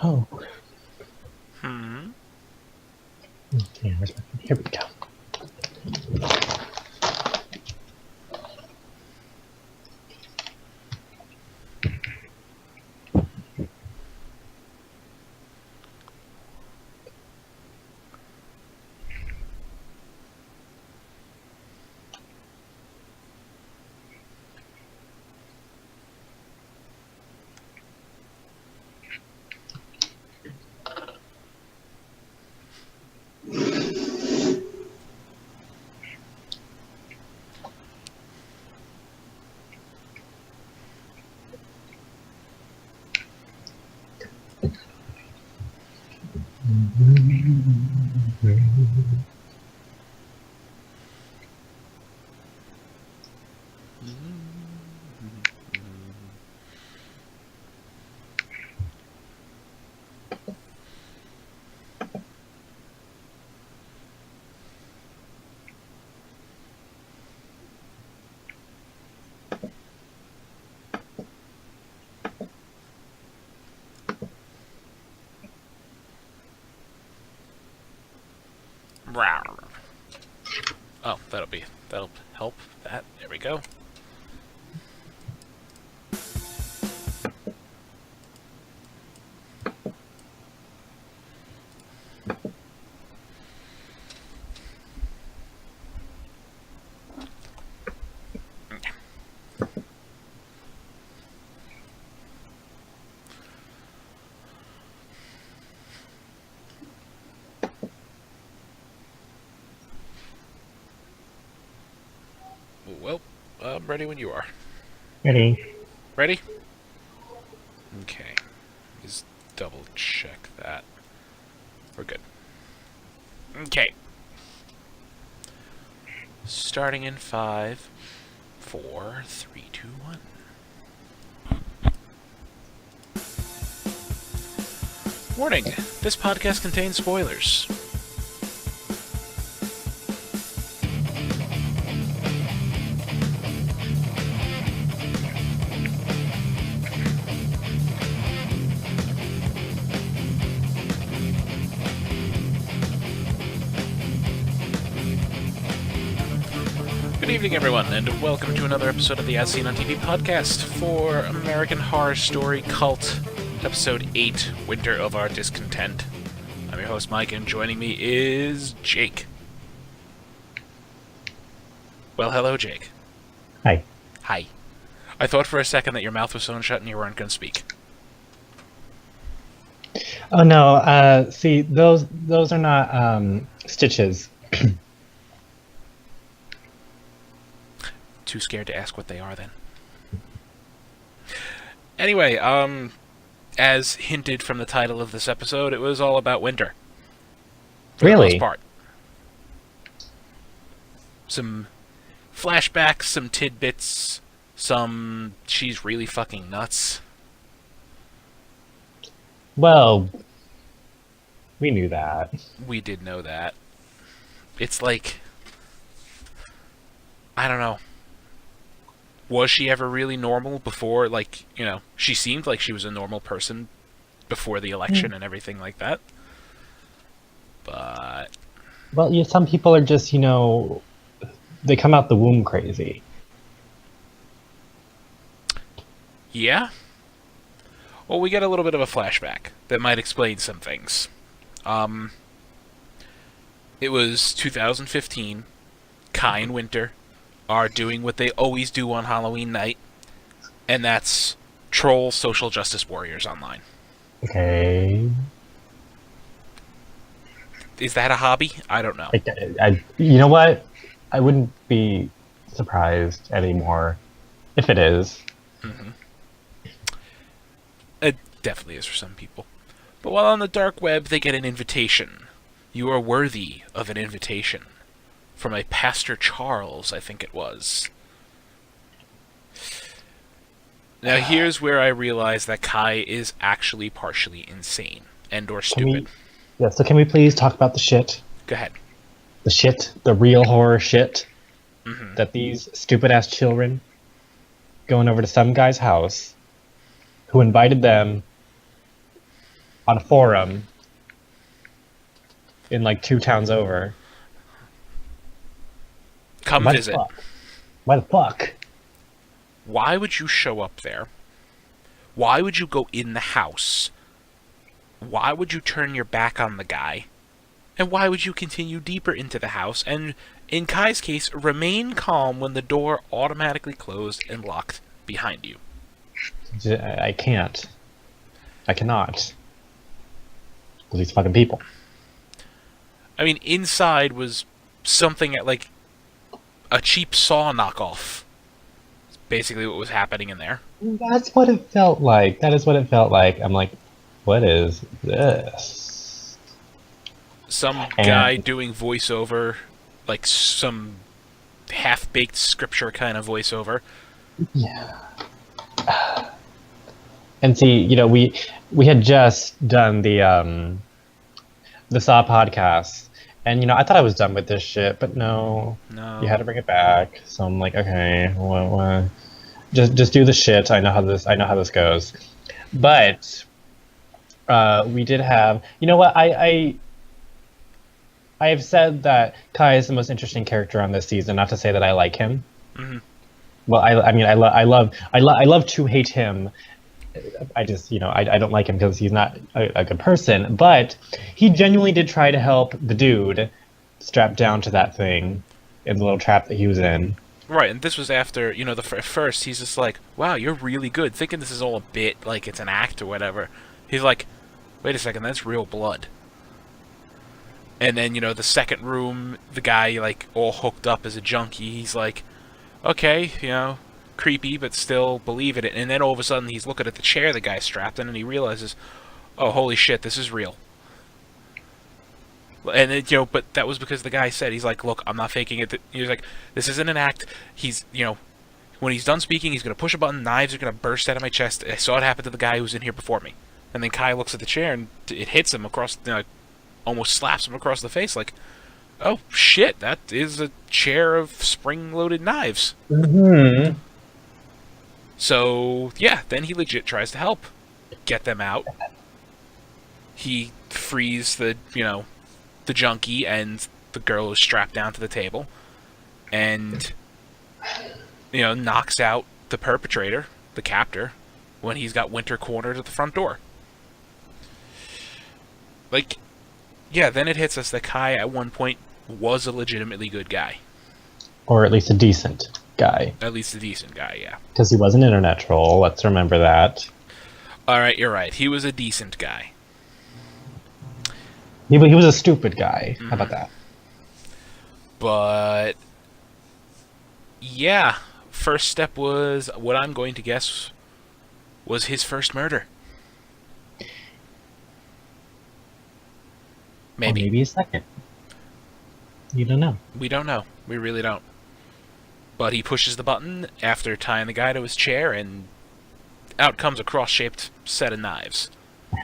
Oh. Hmm. Okay, where's my... Here we go. Oh, that'll help. There we go. Well, I'm ready when you are. Ready? Ready? Okay. Just double check that. We're good. Okay. Starting in 5, 4, 3, 2, 1. Warning, this podcast contains spoilers. Good evening, everyone, and welcome to another episode of the As Seen on TV podcast for American Horror Story Cult, Episode 8, Winter of Our Discontent. I'm your host, Mike, and joining me is Jake. Well, hello, Jake. Hi. Hi. I thought for a second that your mouth was sewn shut and you weren't going to speak. Oh no, see, those are not stitches. Too scared to ask what they are, then. Anyway, as hinted from the title of this episode, it was all about winter. For the most part. Some flashbacks, some tidbits, some she's really fucking nuts. Well, we knew that. We did know that. It's like, I don't know. Was she ever really normal before, like, you know, she seemed like she was a normal person before the election and everything like that. But... well, yeah, some people are just, they come out the womb crazy. yeah? Well, we get a little bit of a flashback that might explain some things. It was 2015. Kai and Winter are doing what they always do on Halloween night, and that's troll social justice warriors online. Okay. Is that a hobby? I don't know. You know what? I wouldn't be surprised anymore if it is. Mm-hmm. It definitely is for some people. But while on the dark web, they get an invitation. You are worthy of an invitation. From a Pastor Charles, I think it was. Now here's where I realize that Kai is actually partially insane and or stupid. So can we please talk about the shit? Go ahead. The shit, the real horror shit, Mm-hmm. that these stupid-ass children going over to some guy's house who invited them on a forum in like 2 towns over. Come Why the visit. fuck? Why the fuck? Why would you show up there? Why would you go in the house? Why would you turn your back on the guy? And why would you continue deeper into the house and, in Kai's case, remain calm when the door automatically closed and locked behind you? I can't. I cannot. With these fucking people. I mean, inside was something like a cheap Saw knockoff. It's basically what was happening in there. That's what it felt like. That is what it felt like. I'm like, what is this? Some guy doing voiceover, like some half-baked scripture kind of voiceover. Yeah. And see, we had just done the Saw podcast, and I thought I was done with this shit, but no, you had to bring it back. So I'm like, okay, well, just do the shit. I know how this goes. But we did have, what I have said that Kai is the most interesting character on this season. Not to say that I like him. Mm-hmm. Well, I love to hate him. I just, I don't like him because he's not a good person. But he genuinely did try to help the dude strapped down to that thing in the little trap that he was in. Right, and this was after, first he's just like, wow, you're really good, thinking this is all a bit, like it's an act or whatever. He's like, wait a second, that's real blood. And then, the second room, the guy, like, all hooked up as a junkie, he's like, okay, creepy, but still believe in it. And then all of a sudden he's looking at the chair the guy's strapped in, and he realizes, oh, holy shit, this is real. And then, but that was because the guy said, he's like, look, I'm not faking it. He's like, this isn't an act. He's, when he's done speaking, he's going to push a button, knives are going to burst out of my chest. I saw it happen to the guy who was in here before me. And then Kai looks at the chair, and it hits him across, almost slaps him across the face, like, oh, shit, that is a chair of spring-loaded knives. Mm-hmm. So, yeah, then he legit tries to help get them out. He frees the junkie, and the girl is strapped down to the table. And, knocks out the perpetrator, the captor, when he's got Winter cornered at the front door. Like, yeah, then it hits us that Kai, at one point, was a legitimately good guy. Or at least a decent guy. At least a decent guy, yeah. Because he was an internet troll, let's remember that. Alright, you're right. He was a decent guy. He was a stupid guy. Mm-hmm. How about that? But, yeah, first step was, what I'm going to guess, was his first murder. Maybe. Or maybe a second. You don't know. We don't know. We really don't. But he pushes the button after tying the guy to his chair, and out comes a cross-shaped set of knives.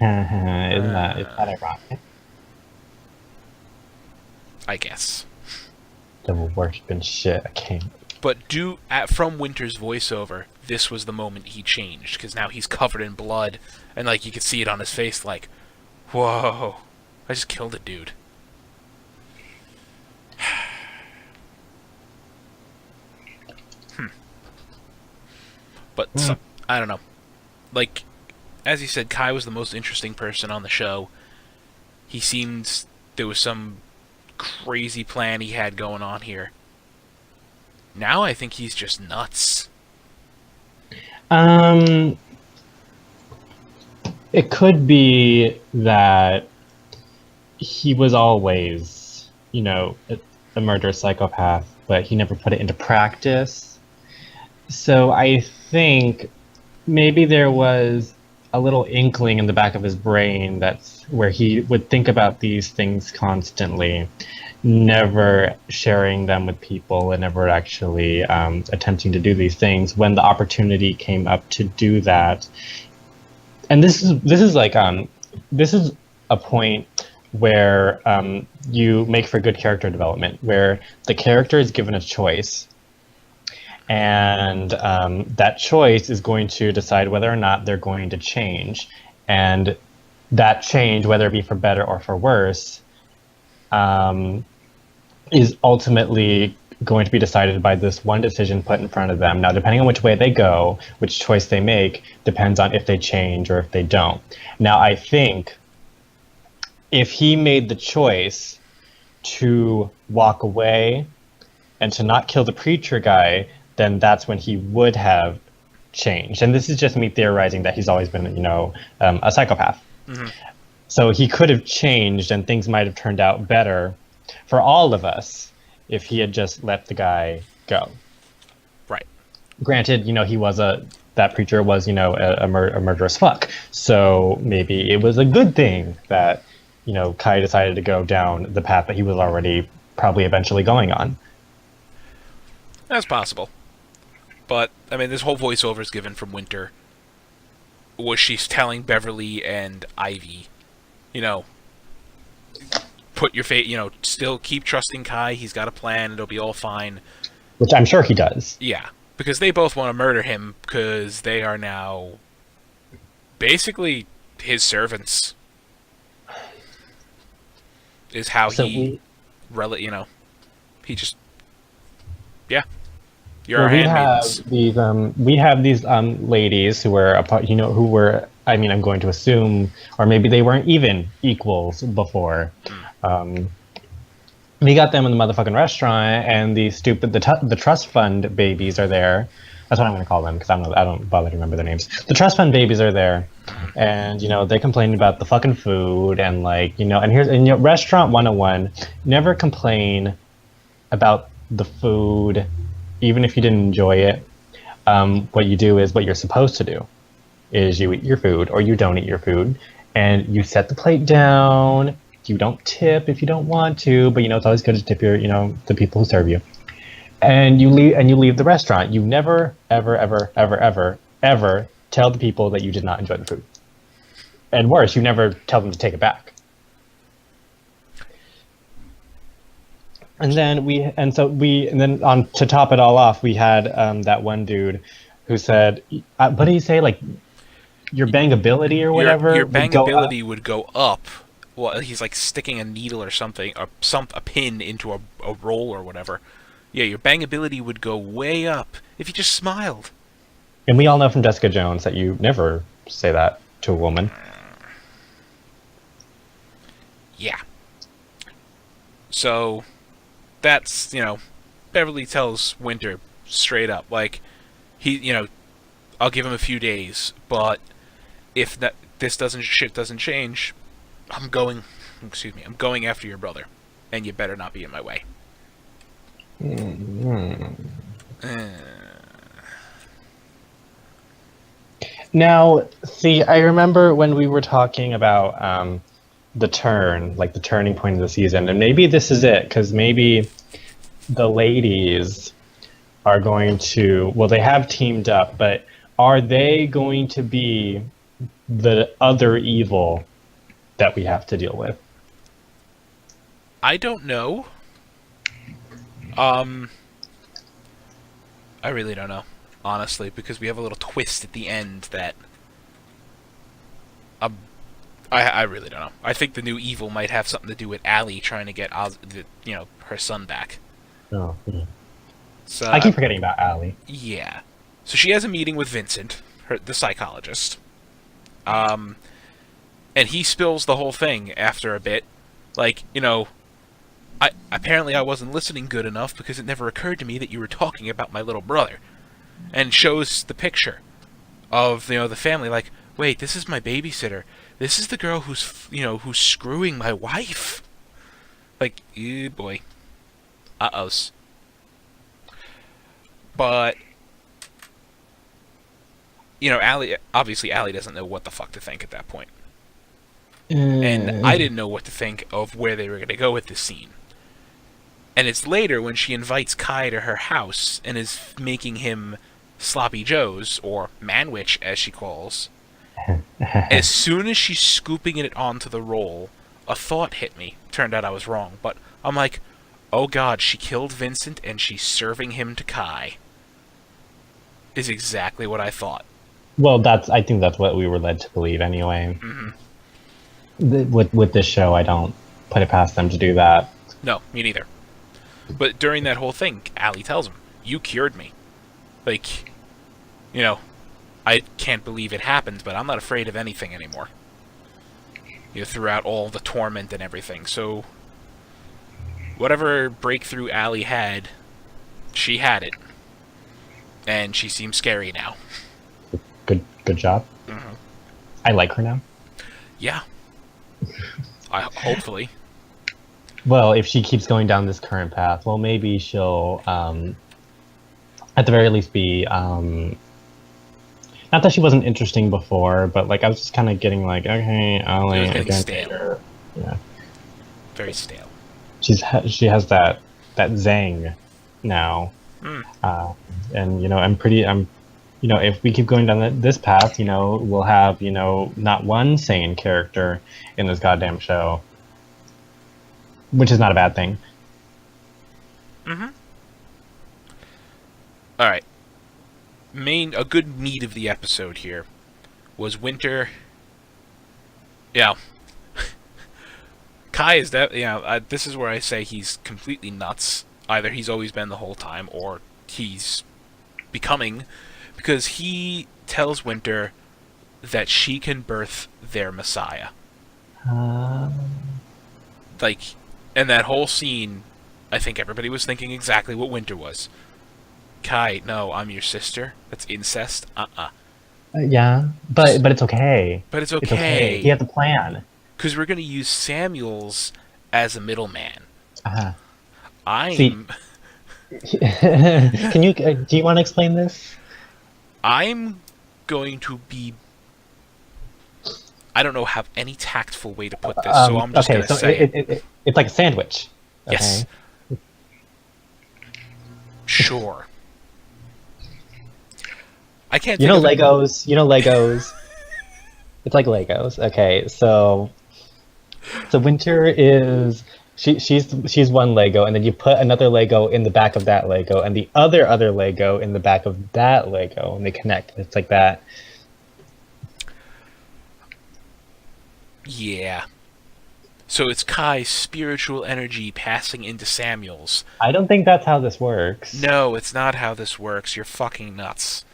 Isn't that ironic? I guess. Devil worshiping shit. I can't. But from Winter's voiceover, this was the moment he changed, because now he's covered in blood, and like you could see it on his face, like, whoa, I just killed a dude. But I don't know. Like, as you said, Kai was the most interesting person on the show. He seemed there was some crazy plan he had going on here. Now I think he's just nuts. It could be that he was always, a murderous psychopath, but he never put it into practice. So I think maybe there was a little inkling in the back of his brain that's where he would think about these things constantly, never sharing them with people and never actually attempting to do these things. When the opportunity came up to do that, and this is a point where you make for good character development, where the character is given a choice. And that choice is going to decide whether or not they're going to change. And that change, whether it be for better or for worse, um, is ultimately going to be decided by this one decision put in front of them. Now, depending on which way they go, which choice they make, depends on if they change or if they don't. Now, I think if he made the choice to walk away and to not kill the preacher guy, then that's when he would have changed. And this is just me theorizing that he's always been, a psychopath. Mm-hmm. So he could have changed and things might have turned out better for all of us if he had just let the guy go. Right. Granted, that preacher was, a murderous fuck. So maybe it was a good thing that, Kai decided to go down the path that he was already probably eventually going on. That's possible. But, I mean, this whole voiceover is given from Winter. Was she's telling Beverly and Ivy, put your faith, still keep trusting Kai. He's got a plan. It'll be all fine. Which I'm sure he does. Yeah. Because they both want to murder him because they are now basically his servants. Is how he just, yeah. You're our handmaidens. We have these ladies who were I'm going to assume, or maybe they weren't even equals before. We got them in the motherfucking restaurant, and the trust fund babies are there. That's what I'm going to call them because I don't bother to remember their names. The trust fund babies are there, and they complain about the fucking food and restaurant 101. Never complain about the food, even if you didn't enjoy it. What you do is what you're supposed to do, is you eat your food or you don't eat your food, and you set the plate down. You don't tip if you don't want to, but it's always good to tip your the people who serve you. And you leave the restaurant. You never, ever, ever, ever, ever, ever tell the people that you did not enjoy the food. And worse, you never tell them to take it back. And then to top it all off, we had that one dude who said, what did he say? Like, your bangability or whatever? Your bangability would go up. Well, he's like sticking a needle or something, or a pin into a roll or whatever. Yeah, your bangability would go way up if you just smiled. And we all know from Jessica Jones that you never say that to a woman. Yeah. So, that's, Beverly tells Winter straight up, like, I'll give him a few days, but if shit doesn't change, I'm going after your brother, and you better not be in my way. Now, see, I remember when we were talking about the turning point of the season, and maybe this is it, because maybe the ladies are going to, they have teamed up, but are they going to be the other evil that we have to deal with? I don't know. I really don't know, honestly, because we have a little twist at the end that I really don't know. I think the new evil might have something to do with Allie trying to get her son back. Oh, yeah. So I keep forgetting about Allie. Yeah. So she has a meeting with Vincent, the psychologist. And he spills the whole thing after a bit. Like, apparently I wasn't listening good enough because it never occurred to me that you were talking about my little brother. And shows the picture of, the family, like, wait, this is my babysitter. This is the girl who's screwing my wife. Like, ew, boy. Uh-ohs. But, Allie doesn't know what the fuck to think at that point. And I didn't know what to think of where they were going to go with this scene. And it's later when she invites Kai to her house and is making him sloppy joes, or manwich as she calls. As soon as she's scooping it onto the roll, a thought hit me. Turned out I was wrong, but I'm like, oh god, she killed Vincent and she's serving him to Kai. Is exactly what I thought. Well, I think that's what we were led to believe anyway. Mm-hmm. With this show, I don't put it past them to do that. No, me neither. But during that whole thing, Allie tells him, "You cured me. Like, you know, I can't believe it happened, but I'm not afraid of anything anymore." Throughout all the torment and everything. So, whatever breakthrough Allie had, she had it. And she seems scary now. Good job. Mm-hmm. I like her now. Yeah. Hopefully. Well, if she keeps going down this current path, well, maybe she'll, at the very least, be, not that she wasn't interesting before, but, like, I was just kind of getting, like, okay, Ollie, getting stale. Yeah. Very stale. She has that zang now. And, if we keep going down this path, we'll have, not one sane character in this goddamn show. Which is not a bad thing. Mm-hmm. Alright. A good meat of the episode here was Winter. Yeah. Kai is that, this is where I say he's completely nuts. Either he's always been the whole time, or he's becoming, because he tells Winter that she can birth their Messiah. And that whole scene, I think everybody was thinking exactly what Winter was. Kai, no, I'm your sister. That's incest. Yeah, but it's okay. But it's okay. He has a plan. Because we're going to use Samuels as a middleman. See, can you? Do you want to explain this? I'm going to be. I don't know have any tactful way to put this, so I'm just going to say it's like a sandwich. Okay? Yes. Sure. I can't. You know Legos. It's like Legos. Okay, so Winter is she's one Lego, and then you put another Lego in the back of that Lego, and the other Lego in the back of that Lego, and they connect. It's like that. Yeah. So it's Kai's spiritual energy passing into Samuel's. I don't think that's how this works. No, it's not how this works. You're fucking nuts.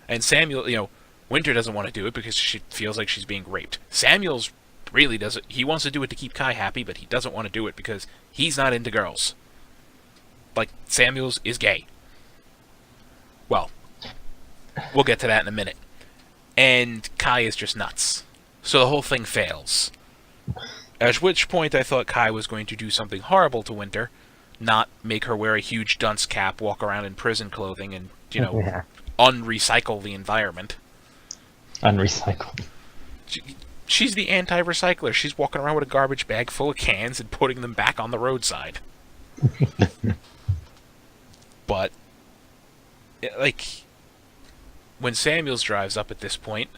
And Samuel, Winter doesn't want to do it because she feels like she's being raped. Samuel's really doesn't. He wants to do it to keep Kai happy, but he doesn't want to do it because he's not into girls. Like, Samuel's is gay. Well, we'll get to that in a minute. And Kai is just nuts. So the whole thing fails. At which point I thought Kai was going to do something horrible to Winter, not make her wear a huge dunce cap, walk around in prison clothing, and, unrecycle the environment. Unrecycled. She's the anti-recycler. She's walking around with a garbage bag full of cans and putting them back on the roadside. But, when Samuels drives up at this point,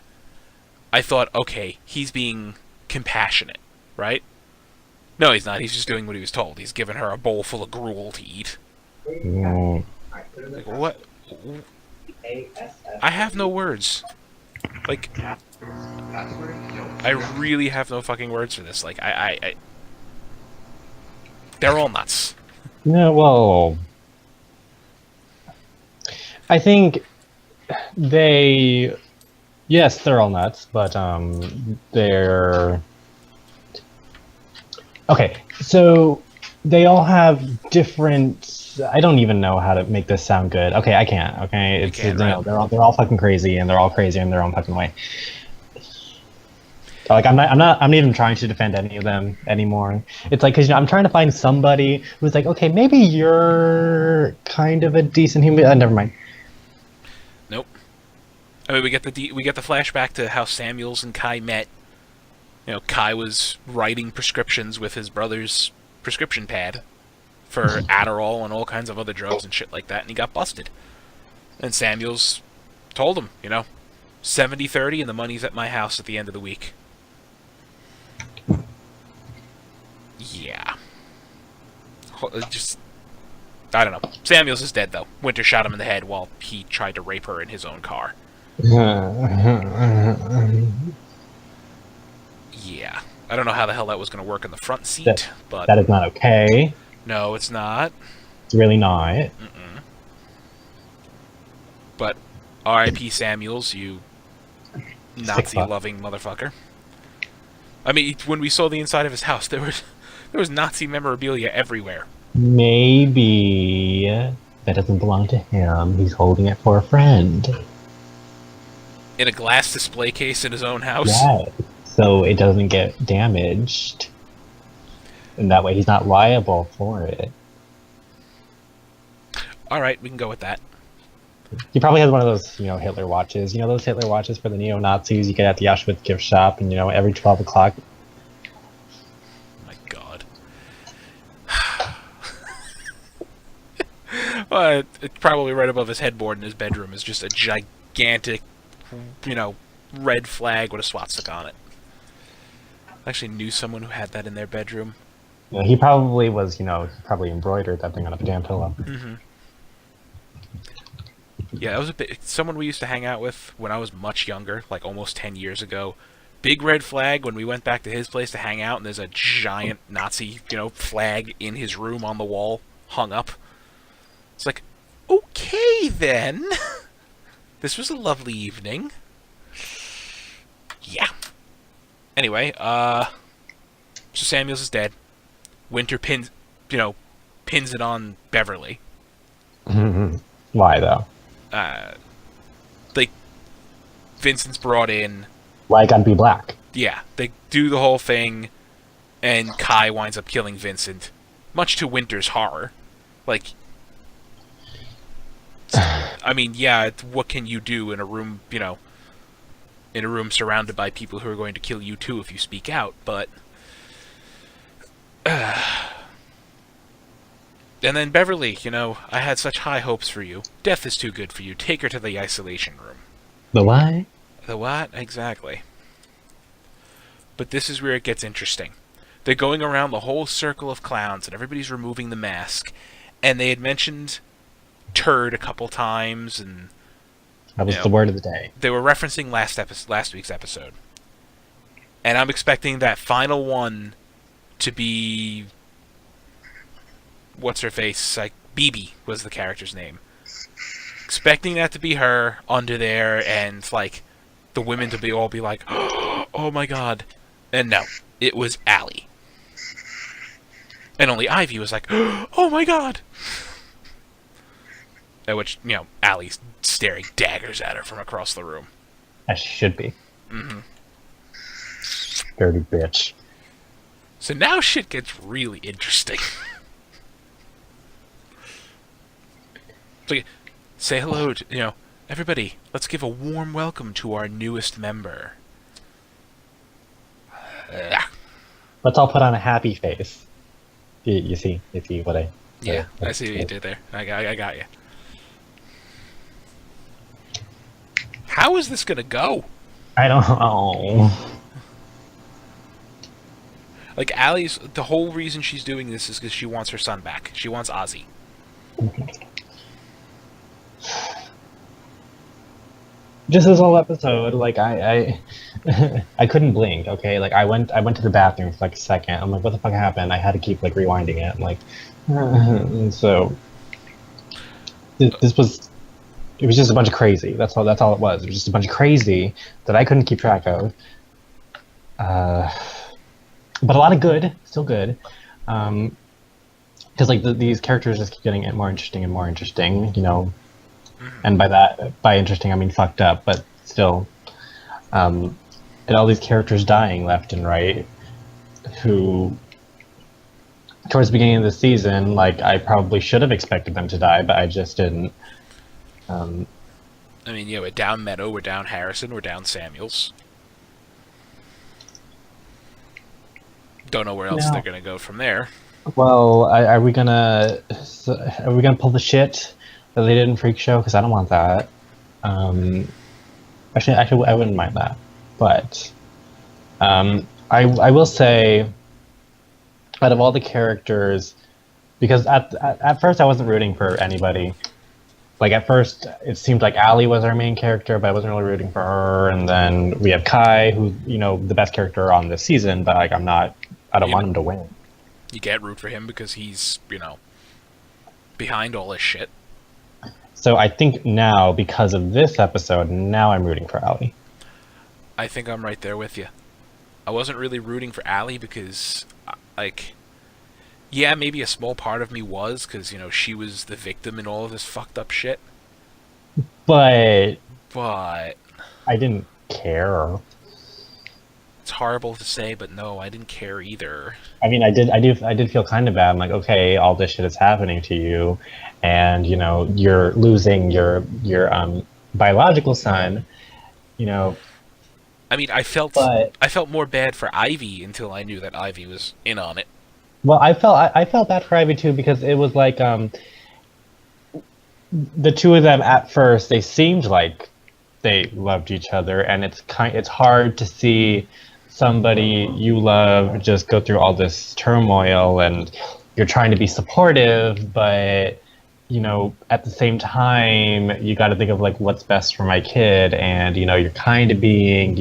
I thought, okay, he's being compassionate, right? No, he's not. He's just doing what he was told. He's giving her a bowl full of gruel to eat. What? I have no words. I really have no fucking words for this. They're all nuts. No, well, I think yes, they're all nuts, but they're okay. So they all have different. I don't even know how to make this sound good. Okay, I can't. Okay, right? They're all fucking crazy, and they're all crazy in their own fucking way. I'm not even trying to defend any of them anymore. It's because I'm trying to find somebody who's like, okay, maybe you're kind of a decent human. Never mind. Nope. I mean, we get the flashback to how Samuels and Kai met. Kai was writing prescriptions with his brother's prescription pad for Adderall and all kinds of other drugs and shit like that, and he got busted. And Samuels told him, 70-30 and the money's at my house at the end of the week. Yeah. I don't know. Samuels is dead, though. Winter shot him in the head while he tried to rape her in his own car. Yeah. Yeah. I don't know how the hell that was going to work in the front That seat, but that is not okay. no, it's not. It's really not. But R.I.P. Samuels, you Sick fuck. Nazi-loving motherfucker. I mean, when we saw the inside of his house, there was Nazi memorabilia everywhere. Maybe that doesn't belong to him. He's holding it for a friend. In a glass display case in his own house. Yeah. So it doesn't get damaged. And that way he's not liable for it. Alright, we can go with that. He probably has one of those, Hitler watches. You know those Hitler watches for the neo-Nazis you get at the Auschwitz gift shop, and every 12 o'clock. My God. Well, it's probably right above his headboard in his bedroom is just a gigantic, red flag with a swastika on it. I actually knew someone who had that in their bedroom. Yeah, he probably was, he probably embroidered that thing on a damn pillow. Mm-hmm. Yeah, that was someone we used to hang out with when I was much younger, like almost 10 years ago. Big red flag when we went back to his place to hang out, and there's a giant Nazi, flag in his room on the wall, hung up. It's like, okay then. This was a lovely evening. Yeah. Anyway, so Samuels is dead. Winter pins it on Beverly. Why, though? Vincent's brought in. Why it gotta be black? Yeah, they do the whole thing, and Kai winds up killing Vincent, much to Winter's horror. Like, I mean, yeah, what can you do in a room, in a room surrounded by people who are going to kill you too if you speak out, but... And then Beverly, I had such high hopes for you. Death is too good for you. Take her to the isolation room. The what? The what? Exactly. But this is where it gets interesting. They're going around the whole circle of clowns, and everybody's removing the mask. And they had mentioned turd a couple times, and... That was the word of the day. They were referencing last week's episode. And I'm expecting that final one to be... What's-her-face? Like, BB was the character's name. Expecting that to be her under there, and, like, the women to all be like, oh my God. And no, it was Allie. And only Ivy was like, oh my God. At which, Allie's staring daggers at her from across the room. As she should be. Mm-hmm. Dirty bitch. So now shit gets really interesting. So, say hello to, everybody, let's give a warm welcome to our newest member. Let's all put on a happy face. You see what I... Yeah, I see what you did there. I got you. How is this gonna go? I don't know. Like, Allie's... The whole reason she's doing this is because she wants her son back. She wants Ozzy. Just this whole episode, like I couldn't blink. Okay, like I went to the bathroom for like a second. I'm like, what the fuck happened? I had to keep like rewinding it. I'm like, so this was, it was just a bunch of crazy. That's all it was. It was just a bunch of crazy that I couldn't keep track of. But a lot of good, still good. Because like these characters just keep getting more interesting and more interesting. And by interesting, I mean fucked up, but still. And all these characters dying left and right, who, towards the beginning of the season, like, I probably should have expected them to die, but I just didn't. I mean, we're down Meadow, we're down Harrison, we're down Samuels. Don't know where else they're gonna go from there. Well, are we gonna pull the shit that they did in Freak Show? Because I don't want that. Actually, I wouldn't mind that. But I will say, out of all the characters, because at first I wasn't rooting for anybody, like at first it seemed like Allie was our main character, but I wasn't really rooting for her. And then we have Kai, who's the best character on this season, but like I don't want him to win. You can't root for him because he's behind all this shit. So I think now, because of this episode, now I'm rooting for Allie. I think I'm right there with you. I wasn't really rooting for Allie because, yeah, maybe a small part of me was because, she was the victim in all of this fucked up shit. But I didn't care. It's horrible to say, but no, I didn't care either. I mean, I did feel kind of bad. I'm like, okay, all this shit is happening to you, and you're losing your biological son. I mean, I felt more bad for Ivy until I knew that Ivy was in on it. Well, I felt bad for Ivy too, because it was like the two of them at first, they seemed like they loved each other, and it's hard to see somebody you love just go through all this turmoil, and you're trying to be supportive, but at the same time you got to think of like what's best for my kid, and you're kind of being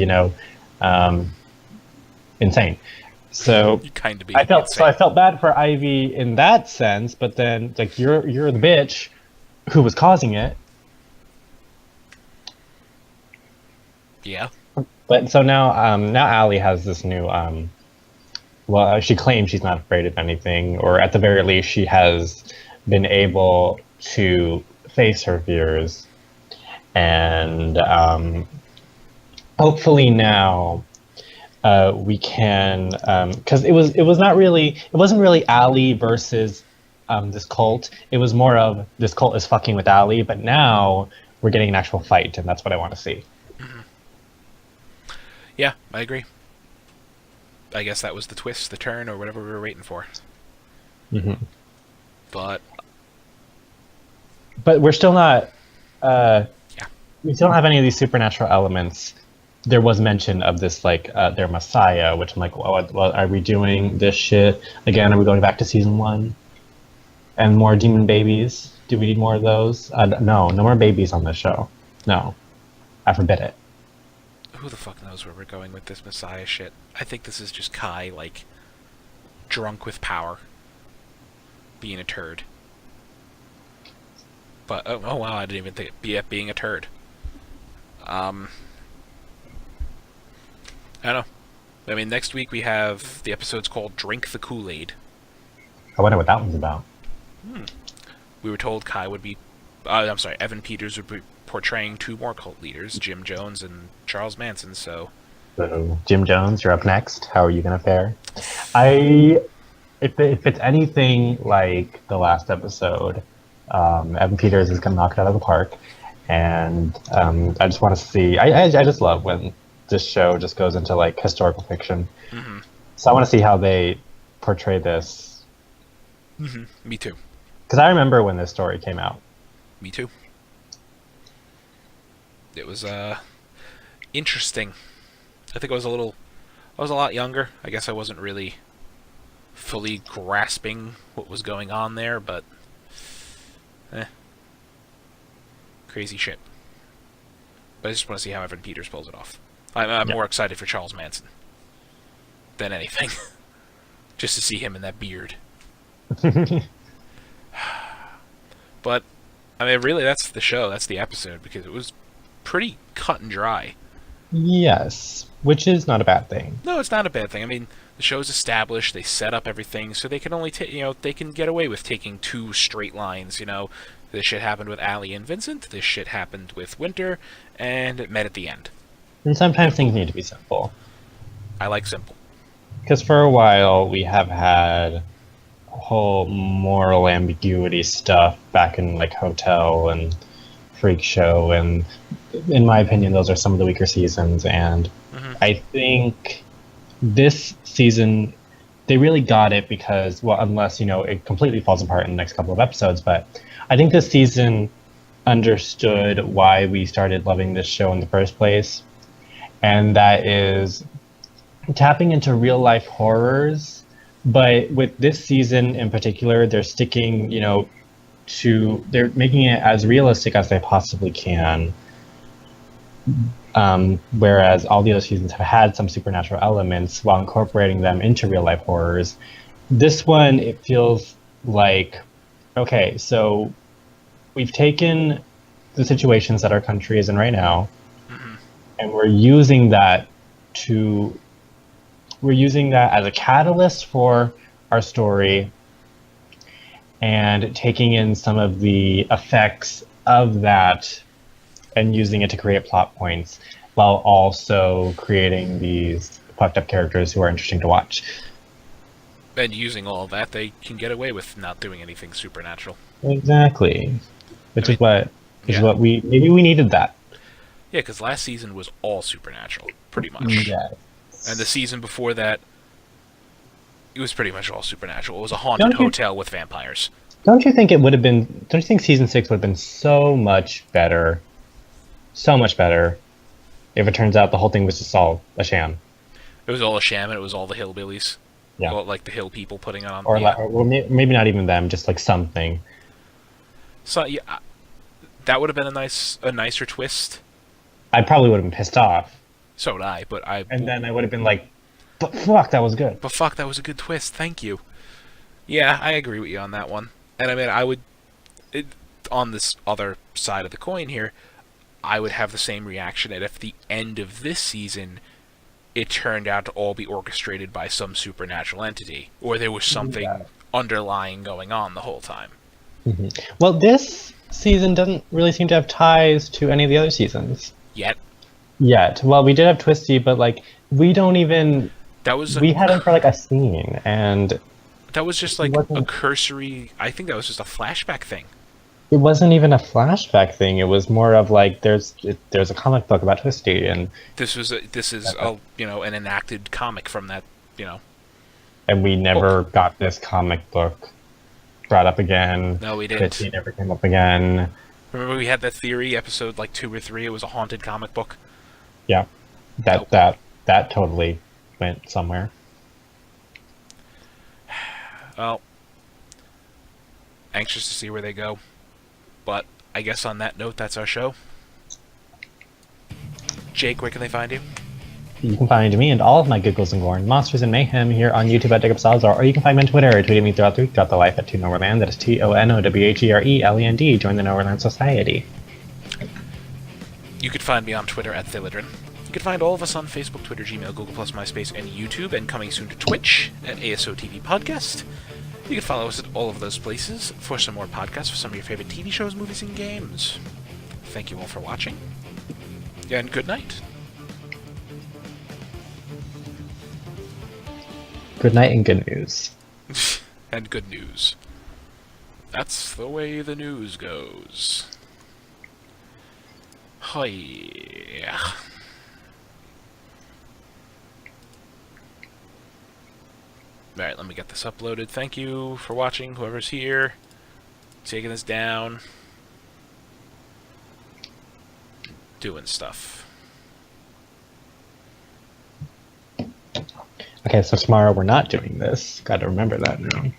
insane. So I felt bad for Ivy in that sense, but then like you're the bitch who was causing it. Yeah. But so now Allie has this new she claims she's not afraid of anything, or at the very least she has been able to face her fears, and hopefully now we can, because it wasn't really Allie versus this cult. It was more of this cult is fucking with Allie, but now we're getting an actual fight, and that's what I want to see. Yeah, I agree. I guess that was the twist, the turn, or whatever we were waiting for. Mm-hmm. But we're still not. We still don't have any of these supernatural elements. There was mention of this, like their Messiah, which I'm like, well, are we doing this shit again? Are we going back to season 1? And more demon babies? Do we need more of those? No more babies on this show. No, I forbid it. Who the fuck knows where we're going with this Messiah shit? I think this is just Kai, like, drunk with power. Being a turd. But, oh wow, I didn't even think being a turd. I don't know. I mean, next week we have the episode's called Drink the Kool-Aid. I wonder what that one's about. We were told Evan Peters would be portraying 2 more cult leaders, Jim Jones and Charles Manson, so... Jim Jones, you're up next. How are you going to fare? If it's anything like the last episode, Evan Peters is going to knock it out of the park, and I just want to see... I just love when this show just goes into, like, historical fiction. Mm-hmm. So I want to see how they portray this. Mm-hmm. Me too. Because I remember when this story came out. Me too. It was interesting. I think I was a lot younger. I guess I wasn't really fully grasping what was going on there, but crazy shit. But I just want to see how Evan Peters pulls it off. I'm more excited for Charles Manson than anything. Just to see him in that beard. But I mean, really, that's the show. That's the episode, because it was pretty cut and dry. Yes, which is not a bad thing. No, it's not a bad thing. I mean, the show's established. They set up everything, so they can only they can get away with taking 2 straight lines. This shit happened with Allie and Vincent. This shit happened with Winter, and it met at the end. And sometimes things need to be simple. I like simple. Because for a while we have had whole moral ambiguity stuff back in like Hotel and Freak Show, and in my opinion those are some of the weaker seasons, and I think this season they really got it, because, well, unless it completely falls apart in the next couple of episodes, but I think this season understood why we started loving this show in the first place, and that is tapping into real life horrors. But with this season in particular, they're sticking, they're making it as realistic as they possibly can. Whereas all the other seasons have had some supernatural elements while incorporating them into real life horrors. This one, it feels like, okay, so we've taken the situations that our country is in right now, and we're using that as a catalyst for our story and taking in some of the effects of that and using it to create plot points while also creating these fucked up characters who are interesting to watch. And using all of that, they can get away with not doing anything supernatural. Exactly. Which is what we needed that. Yeah, because last season was all supernatural, pretty much. Yes. And the season before that, it was pretty much all supernatural. It was a haunted hotel with vampires. Don't you think season 6 would have been so much better if it turns out the whole thing was just all a sham? It was all a sham, and it was all the hillbillies. Yeah. Well, like the hill people putting it on. Or maybe not even them, just like something. So yeah, that would have been a nicer twist. I probably would have been pissed off. So would I, And then I would have been like, but fuck, that was good. But fuck, that was a good twist. Thank you. Yeah, I agree with you on that one. And I mean, on this other side of the coin here, I would have the same reaction that if the end of this season it turned out to all be orchestrated by some supernatural entity, or there was something underlying going on the whole time. Mm-hmm. Well, this season doesn't really seem to have ties to any of the other seasons. Yet. Well, we did have Twisty, but like we don't even. We had him for like a scene, and that was just like a cursory. I think that was just a flashback thing. It wasn't even a flashback thing. It was more of like there's a comic book about Twisty, and this is an enacted comic from that And we never got this comic book brought up again. No, we didn't. Twisty never came up again. Remember we had that theory episode like 2 or 3. It was a haunted comic book. Yeah, that totally went somewhere. Well, anxious to see where they go. But I guess on that note, that's our show. Jake, where can they find you? You can find me and all of my giggles and gore and monsters and mayhem here on YouTube at Jacob Salazar, or you can find me on Twitter, tweeting me throughout the week, throughout the life at ToNowhereLand. That is TONOWHERELAND. Join the Nowhereland Society. You could find me on Twitter at Thilidrin. You can find all of us on Facebook, Twitter, Gmail, Google+, MySpace, and YouTube, and coming soon to Twitch at ASOTV Podcast. You can follow us at all of those places for some more podcasts for some of your favorite TV shows, movies, and games. Thank you all for watching, and good night. Good night and good news. And good news. That's the way the news goes. Hi. Alright, let me get this uploaded. Thank you for watching, whoever's here. Taking this down. Doing stuff. Okay, so tomorrow we're not doing this. Gotta remember that now.